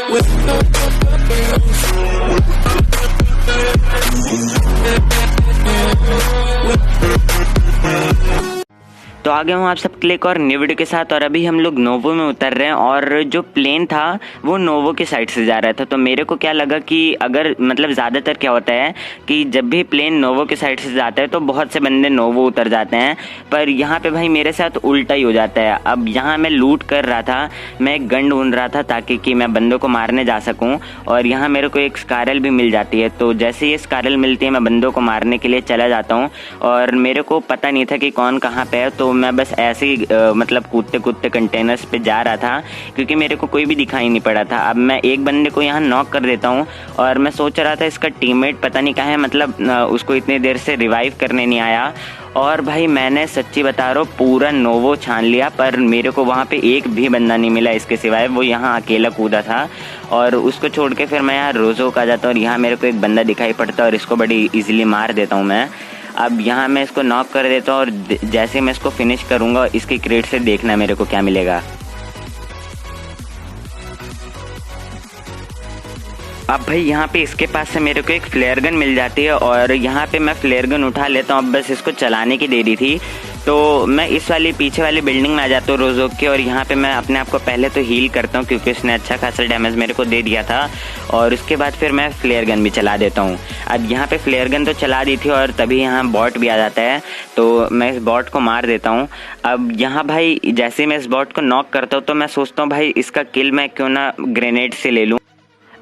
तो आ गया हूँ आप सबके लिए एक और न्यू वीडियो के साथ। और अभी हम लोग नोवो में उतर रहे हैं और जो प्लेन था वो नोवो के साइड से जा रहा था। तो मेरे को क्या लगा कि अगर मतलब ज़्यादातर क्या होता है कि जब भी प्लेन नोवो के साइड से जाता है तो बहुत से बंदे नोवो उतर जाते हैं, पर यहाँ पे भाई मेरे साथ उल्टा ही हो जाता है। अब यहाँ मैं लूट कर रहा था, मैं एक गन ढूंढ रहा था ताकि कि मैं बंदों को मारने जा सकूँ, और यहाँ मेरे को एक स्कारल भी मिल जाती है। तो जैसे ये स्कारल मिलती है मैं बंदों को मारने के लिए चला जाता हूँ, और मेरे को पता नहीं था कि कौन कहाँ पे है। तो मैं बस ऐसे ही मतलब कूदते कूदते कंटेनर्स पे जा रहा था क्योंकि मेरे को कोई भी दिखाई नहीं पड़ा था। अब मैं एक बंदे को यहाँ नॉक कर देता हूँ और मैं सोच रहा था इसका टीममेट पता नहीं कहाँ है, मतलब उसको इतनी देर से रिवाइव करने नहीं आया। और भाई मैंने सच्ची बता रहा हूँ पूरा नोवो छान लिया, पर मेरे को वहाँ पे एक भी बंदा नहीं मिला इसके सिवाय। वो यहाँ अकेला कूदा था और उसको छोड़ के फिर मैं यहाँ रोज़ो का जाता हूँ और यहाँ मेरे को एक बंदा दिखाई पड़ता है और इसको बड़ी इजीली मार देता हूँ मैं। अब यहाँ मैं इसको नॉक कर देता हूँ और जैसे मैं इसको फिनिश करूँगा इसकी क्रेट से देखना मेरे को क्या मिलेगा। अब भाई यहाँ पे इसके पास से मेरे को एक फ्लेयर गन मिल जाती है और यहाँ पे मैं फ्लेयर गन उठा लेता हूँ। अब बस इसको चलाने की देरी थी, तो मैं इस वाली पीछे वाली बिल्डिंग में आ जाता हूँ रोज़ो के, और यहाँ पे मैं अपने आप को पहले तो हील करता हूँ क्योंकि उसने अच्छा खासा डैमेज मेरे को दे दिया था। और उसके बाद फिर मैं फ्लेयर गन भी चला देता हूँ। अब यहाँ पे फ्लेयर गन तो चला दी थी और तभी यहाँ बॉट भी आ जाता है, तो मैं इस बॉट को मार देता हूँ। अब यहाँ भाई जैसे मैं इस बॉट को नॉक करता हूँ तो मैं सोचता हूँ भाई इसका किल मैं क्यों ना ग्रेनेड से ले लूँ।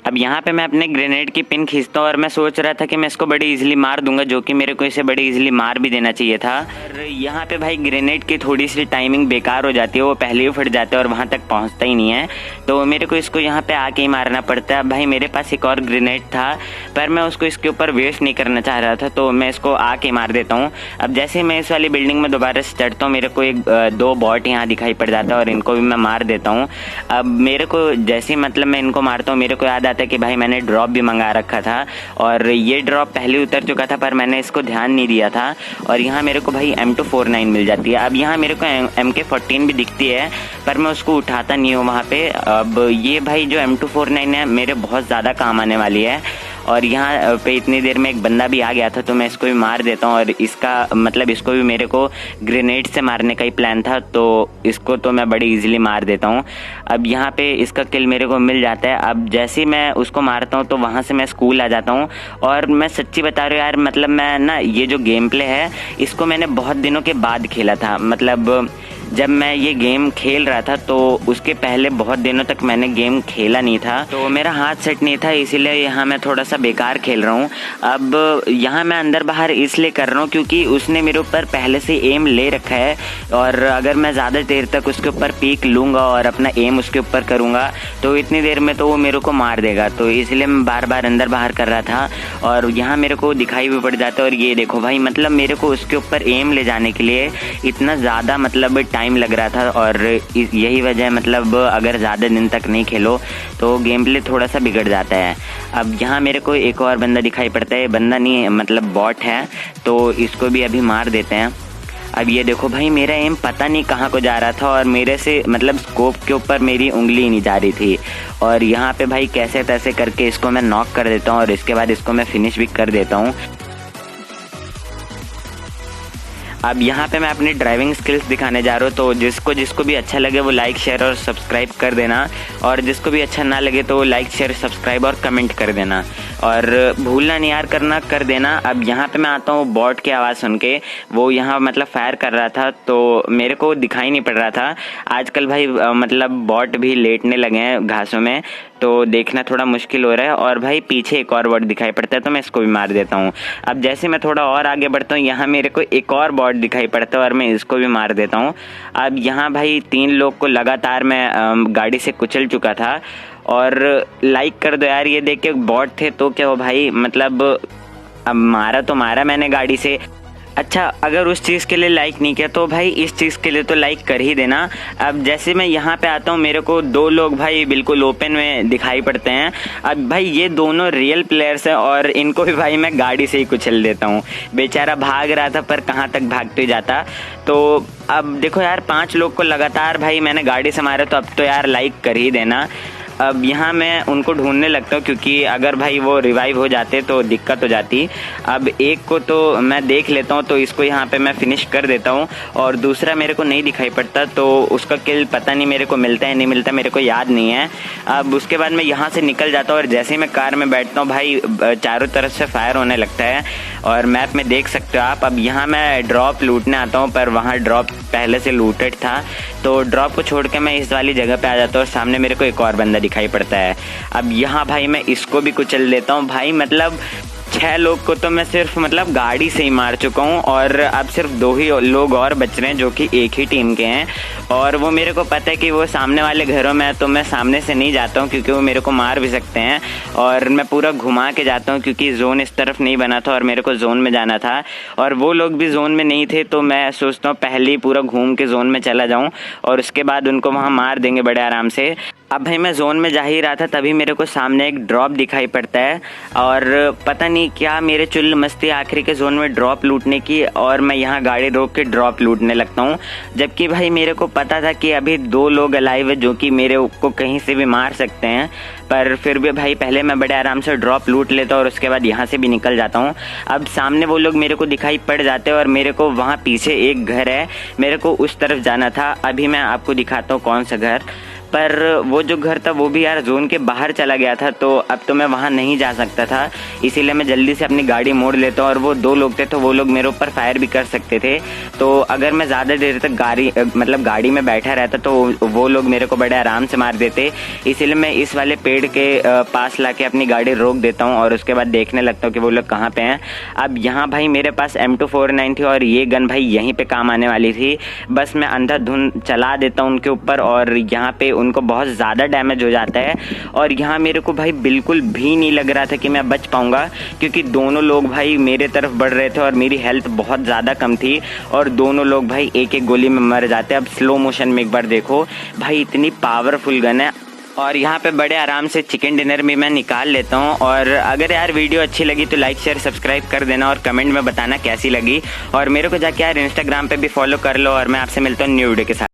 अब यहाँ पे मैं अपने ग्रेनेड की पिन खींचता हूँ और मैं सोच रहा था कि मैं इसको बड़ी इजीली मार दूंगा, जो कि मेरे को इसे बड़ी इजीली मार भी देना चाहिए था। और यहाँ पे भाई ग्रेनेड की थोड़ी सी टाइमिंग बेकार हो जाती है, वो पहले ही फट जाता है और वहाँ तक पहुँचता ही नहीं है, तो मेरे को इसको यहाँ पे आके ही मारना पड़ता है। भाई मेरे पास एक और ग्रेनेड था पर मैं उसको इसके ऊपर वेस्ट नहीं करना चाह रहा था, तो मैं इसको आके मार देता हूँ। अब जैसे मैं इस वाली बिल्डिंग में दोबारा से चढ़ता हूँ मेरे को एक दो बॉट यहाँ दिखाई पड़ जाता है और इनको भी मैं मार देता हूँ। अब मेरे को जैसे मतलब मैं इनको मारता हूँ मेरे को याद आता है कि भाई मैंने ड्रॉप भी मंगा रखा था और ये ड्रॉप पहले उतर चुका था पर मैंने इसको ध्यान नहीं दिया था। और यहाँ मेरे को भाई M249 मिल जाती है। अब यहाँ मेरे को MK14 भी दिखती है पर मैं उसको उठाता नहीं हूँ वहाँ पे। अब ये भाई जो M249 है मेरे बहुत ज़्यादा काम आने वाली है। और यहाँ पे इतनी देर में एक बंदा भी आ गया था तो मैं इसको भी मार देता हूँ, और इसका मतलब इसको भी मेरे को ग्रेनेड से मारने का ही प्लान था, तो इसको तो मैं बड़ी इजीली मार देता हूँ। अब यहाँ पे इसका किल मेरे को मिल जाता है। अब जैसे मैं उसको मारता हूँ तो वहाँ से मैं स्कूल आ जाता हूँ। और मैं सच्ची बता रहा हूँ यार, मतलब मैं ना ये जो गेम प्ले है इसको मैंने बहुत दिनों के बाद खेला था। मतलब जब मैं ये गेम खेल रहा था तो उसके पहले बहुत दिनों तक मैंने गेम खेला नहीं था, तो मेरा हाथ सेट नहीं था, इसीलिए यहाँ मैं थोड़ा सा बेकार खेल रहा हूँ। अब यहाँ मैं अंदर बाहर इसलिए कर रहा हूँ क्योंकि उसने मेरे ऊपर पहले से एम ले रखा है, और अगर मैं ज़्यादा देर तक उसके ऊपर पीक लूँगा और अपना एम उसके ऊपर करूँगा तो इतनी देर में तो वो मेरे को मार देगा, तो इसलिए मैं बार बार अंदर बाहर कर रहा था। और यहाँ मेरे को दिखाई भी पड़ जाता है। और ये देखो भाई, मतलब मेरे को उसके ऊपर एम ले जाने के लिए इतना ज़्यादा मतलब टाइम लग रहा था, और यही वजह है मतलब अगर ज़्यादा दिन तक नहीं खेलो तो गेम प्ले थोड़ा सा बिगड़ जाता है। अब यहाँ मेरे को एक और बंदा दिखाई पड़ता है, बंदा नहीं मतलब बॉट है, तो इसको भी अभी मार देते हैं। अब ये देखो भाई, मेरा एम पता नहीं कहाँ को जा रहा था और मेरे से मतलब स्कोप के ऊपर मेरी उंगली नहीं जा रही थी, और यहाँ पे भाई कैसे तैसे करके इसको मैं नॉक कर देता हूँ और इसके बाद इसको मैं फिनिश भी कर देता हूँ। अब यहाँ पे मैं अपनी ड्राइविंग स्किल्स दिखाने जा रहा हूँ, तो जिसको भी अच्छा लगे वो लाइक शेयर और सब्सक्राइब कर देना, और जिसको भी अच्छा ना लगे तो वो लाइक शेयर सब्सक्राइब और कमेंट कर देना, और भूलना नहीं यार करना कर देना। अब यहाँ पे मैं आता हूँ बॉट की आवाज़ सुन के, वो यहाँ मतलब फायर कर रहा था तो मेरे को दिखाई नहीं पड़ रहा था। आजकल भाई मतलब बॉट भी लेटने लगे हैं घासों में, तो देखना थोड़ा मुश्किल हो रहा है। और भाई पीछे एक और बॉट दिखाई पड़ता है तो मैं इसको भी मार देता हूँ। अब जैसे मैं थोड़ा और आगे बढ़ता हूँ यहाँ मेरे को एक और बॉट दिखाई पड़ता है और मैं इसको भी मार देता हूँ। अब यहाँ भाई 3 लोग को लगातार मैं गाड़ी से कुचल चुका था। और लाइक कर दो यार, ये देख के बॉट थे तो क्या हो भाई, मतलब अब मारा तो मारा मैंने गाड़ी से। अच्छा, अगर उस चीज़ के लिए लाइक नहीं किया तो भाई इस चीज़ के लिए तो लाइक कर ही देना। अब जैसे मैं यहाँ पे आता हूँ मेरे को 2 लोग भाई बिल्कुल ओपन में दिखाई पड़ते हैं। अब भाई ये दोनों रियल प्लेयर्स हैं और इनको भी भाई मैं गाड़ी से ही कुचल देता हूँ। बेचारा भाग रहा था पर कहाँ तक भागते जाता। तो अब देखो यार, 5 लोग को लगातार भाई मैंने गाड़ी से मारा, तो अब तो यार लाइक कर ही देना। अब यहाँ मैं उनको ढूंढने लगता हूँ, क्योंकि अगर भाई वो रिवाइव हो जाते तो दिक्कत हो जाती। अब एक को तो मैं देख लेता हूँ, तो इसको यहाँ पे मैं फिनिश कर देता हूँ, और दूसरा मेरे को नहीं दिखाई पड़ता, तो उसका किल पता नहीं मेरे को मिलता है नहीं मिलता, मेरे को याद नहीं है। अब उसके बाद मैं यहाँ से निकल जाता हूँ, और जैसे ही मैं कार में बैठता हूँ भाई चारों तरफ से फायर होने लगता है, और मैप में देख सकते हो आप। अब यहाँ मैं ड्रॉप लूटने आता हूँ, पर वहाँ ड्रॉप पहले से लूटेड था, तो ड्रॉप को छोड़ के मैं इस वाली जगह पे आ जाता हूँ, और सामने मेरे को एक और बंदा दिखाई पड़ता है। अब यहाँ भाई मैं इसको भी कुचल देता हूँ। भाई मतलब 6 लोग को तो मैं सिर्फ मतलब गाड़ी से ही मार चुका हूँ, और अब सिर्फ 2 ही लोग और बच रहे हैं जो कि एक ही टीम के हैं, और वो मेरे को पता है कि वो सामने वाले घरों में है, तो मैं सामने से नहीं जाता हूँ क्योंकि वो मेरे को मार भी सकते हैं, और मैं पूरा घुमा के जाता हूँ क्योंकि जोन इस तरफ नहीं बना था और मेरे को जोन में जाना था, और वो लोग भी जोन में नहीं थे, तो मैं सोचता हूँ पहले ही पूरा घूम के जोन में चला जाऊँ और उसके बाद उनको वहाँ मार देंगे बड़े आराम से। अब भाई मैं जोन में जा ही रहा था, तभी मेरे को सामने एक ड्रॉप दिखाई पड़ता है, और पता नहीं क्या मेरे चुल मस्ती आखिरी के जोन में ड्रॉप लूटने की, और मैं यहाँ गाड़ी रोक के ड्रॉप लूटने लगता हूँ, जबकि भाई मेरे को पता था कि अभी 2 लोग अलाइव है जो कि मेरे को कहीं से भी मार सकते हैं, पर फिर भी भाई पहले मैं बड़े आराम से ड्रॉप लूट लेता हूँ और उसके बाद यहाँ से भी निकल जाता हूँ। अब सामने वो लोग मेरे को दिखाई पड़ जाते हैं, और मेरे को वहाँ पीछे एक घर है, मेरे को उस तरफ जाना था। अभी मैं आपको दिखाता हूँ कौन सा घर, पर वो जो घर था वो भी यार जोन के बाहर चला गया था, तो अब तो मैं वहाँ नहीं जा सकता था, इसीलिए मैं जल्दी से अपनी गाड़ी मोड़ लेता हूँ। और वो 2 लोग थे तो वो लोग मेरे ऊपर फायर भी कर सकते थे, तो अगर मैं ज़्यादा देर तक गाड़ी में बैठा रहता तो वो लोग मेरे को बड़े आराम से मार देते, इसीलिए मैं इस वाले पेड़ के पास ला के अपनी गाड़ी रोक देता हूँ और उसके बाद देखने लगता हूँ कि वो लोग कहाँ पे हैं। अब यहाँ भाई मेरे पास M249 थी, और ये गन भाई यहीं पे काम आने वाली थी, बस मैं अंधाधुंध चला देता हूँ उनके ऊपर, और यहाँ पे उनको बहुत ज़्यादा डैमेज हो जाता है। और यहाँ मेरे को भाई बिल्कुल भी नहीं लग रहा था कि मैं बच पाऊँगा, क्योंकि दोनों लोग भाई मेरे तरफ बढ़ रहे थे और मेरी हेल्थ बहुत ज़्यादा कम थी, और दोनों लोग भाई एक एक गोली में मर जाते। अब स्लो मोशन में एक बार देखो भाई, इतनी पावरफुल गन है। और यहाँ पे बड़े आराम से चिकन डिनर भी मैं निकाल लेता हूँ। और अगर यार वीडियो अच्छी लगी तो लाइक शेयर सब्सक्राइब कर देना, और कमेंट में बताना कैसी लगी, और मेरे को जाके यार इंस्टाग्राम पे भी फॉलो कर लो, और मैं आपसे मिलता हूँ न्यू वीडियो के साथ।